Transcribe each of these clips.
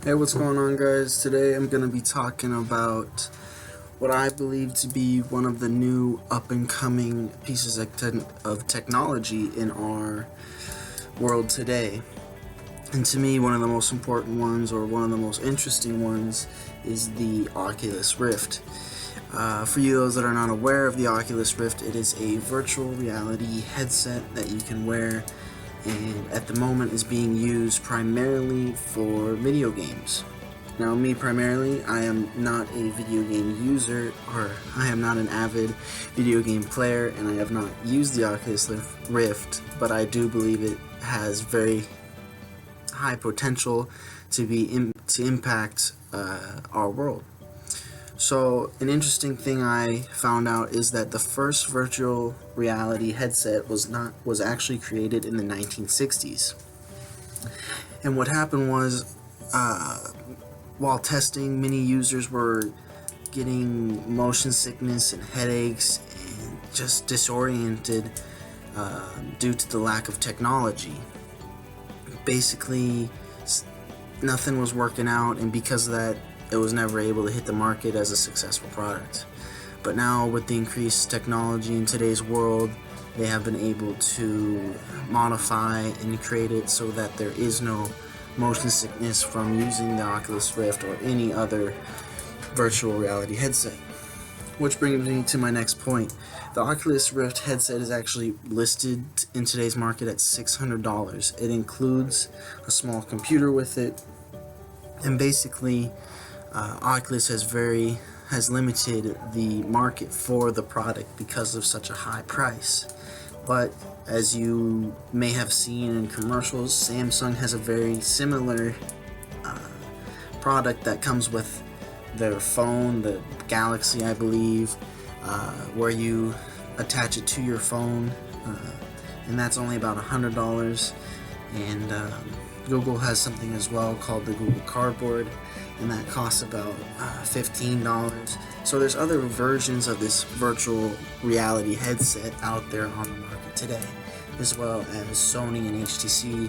Hey, what's going on, guys? Today I'm going to be talking about what I believe to be one of the new up-and-coming pieces of technology in our world today. And to me, one of the most important ones, or one of the most interesting ones, is the Oculus Rift. For you those that are not aware of the Oculus Rift, it is a virtual reality headset that you can wear, and at the moment is being used primarily for video games. Now, me primarily, I am not a video game user, or I am not an avid video game player, and I have not used the Oculus Rift, but I do believe it has very high potential to impact our world. So an interesting thing I found out is that the first virtual reality headset was actually created in the 1960s. And what happened was, while testing, many users were getting motion sickness and headaches and just disoriented due to the lack of technology. Basically, nothing was working out, and because of that, it was never able to hit the market as a successful product. But now, with the increased technology in today's world, they have been able to modify and create it so that there is no motion sickness from using the Oculus Rift or any other virtual reality headset. Which brings me to my next point. The Oculus Rift headset is actually listed in today's market at $600. It includes a small computer with it, and basically Oculus has limited the market for the product because of such a high price. But as you may have seen in commercials, Samsung has a very similar product that comes with their phone, the Galaxy, I believe, where you attach it to your phone, and that's only about $100. And Google has something as well called the Google Cardboard, and that costs about $15. So there's other versions of this virtual reality headset out there on the market today, as well as Sony and HTC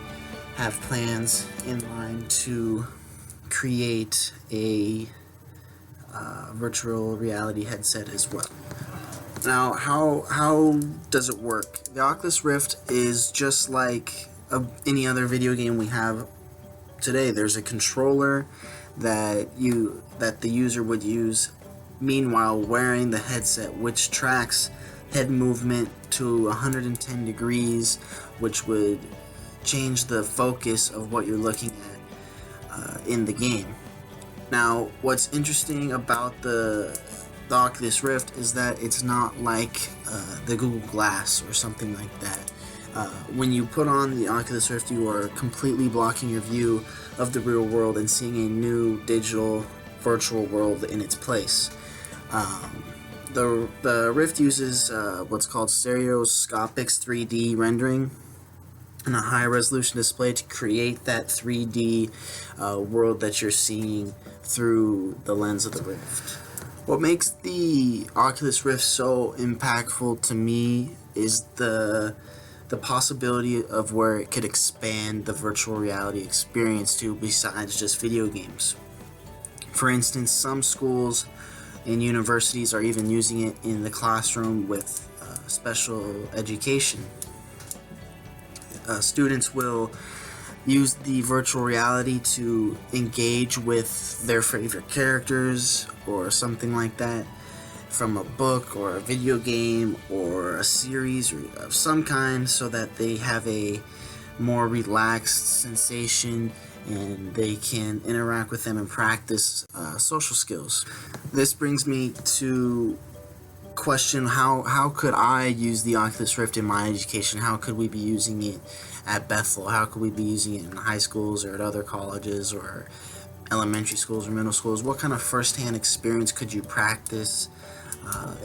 have plans in line to create a virtual reality headset as well. Now, how does it work? The Oculus Rift is just like any other video game we have today. There's a controller that the user would use meanwhile wearing the headset, which tracks head movement to 110 degrees, which would change the focus of what you're looking at in the game. Now, what's interesting about the Oculus Rift is that it's not like the Google Glass or something like that. When you put on the Oculus Rift, you are completely blocking your view of the real world and seeing a new digital virtual world in its place. The Rift uses what's called stereoscopic 3D rendering and a high resolution display to create that 3D world that you're seeing through the lens of the Rift. What makes the Oculus Rift so impactful to me is the possibility of where it could expand the virtual reality experience to besides just video games. For instance, some schools and universities are even using it in the classroom with special education. Students will use the virtual reality to engage with their favorite characters or something like that from a book or a video game or a series of some kind, so that they have a more relaxed sensation and they can interact with them and practice social skills. This brings me to question, how could I use the Oculus Rift in my education? How could we be using it at Bethel? How could we be using it in high schools or at other colleges or elementary schools or middle schools? What kind of first-hand experience could you practice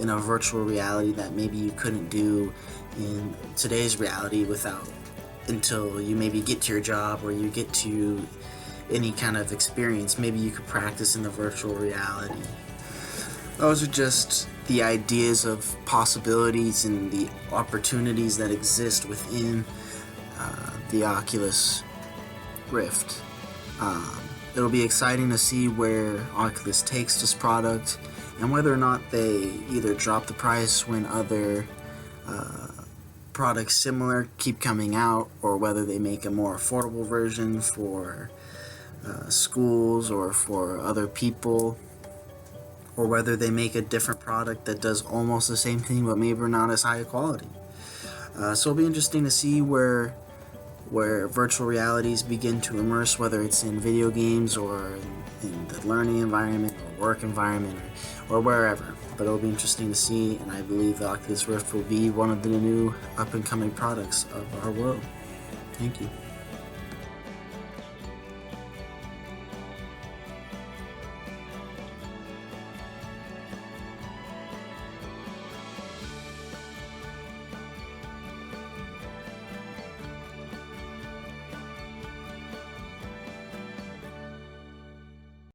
in a virtual reality that maybe you couldn't do in today's reality until you maybe get to your job or you get to any kind of experience? Maybe you could practice in the virtual reality. Those are just the ideas of possibilities and the opportunities that exist within the Oculus Rift. It'll be exciting to see where Oculus takes this product and whether or not they either drop the price when other products similar keep coming out, or whether they make a more affordable version for schools or for other people, or whether they make a different product that does almost the same thing but maybe not as high a quality. So it'll be interesting to see where virtual realities begin to immerse, whether it's in video games or in the learning environment or work environment or wherever. But it'll be interesting to see, and I believe the Oculus Rift will be one of the new up-and-coming products of our world. Thank you.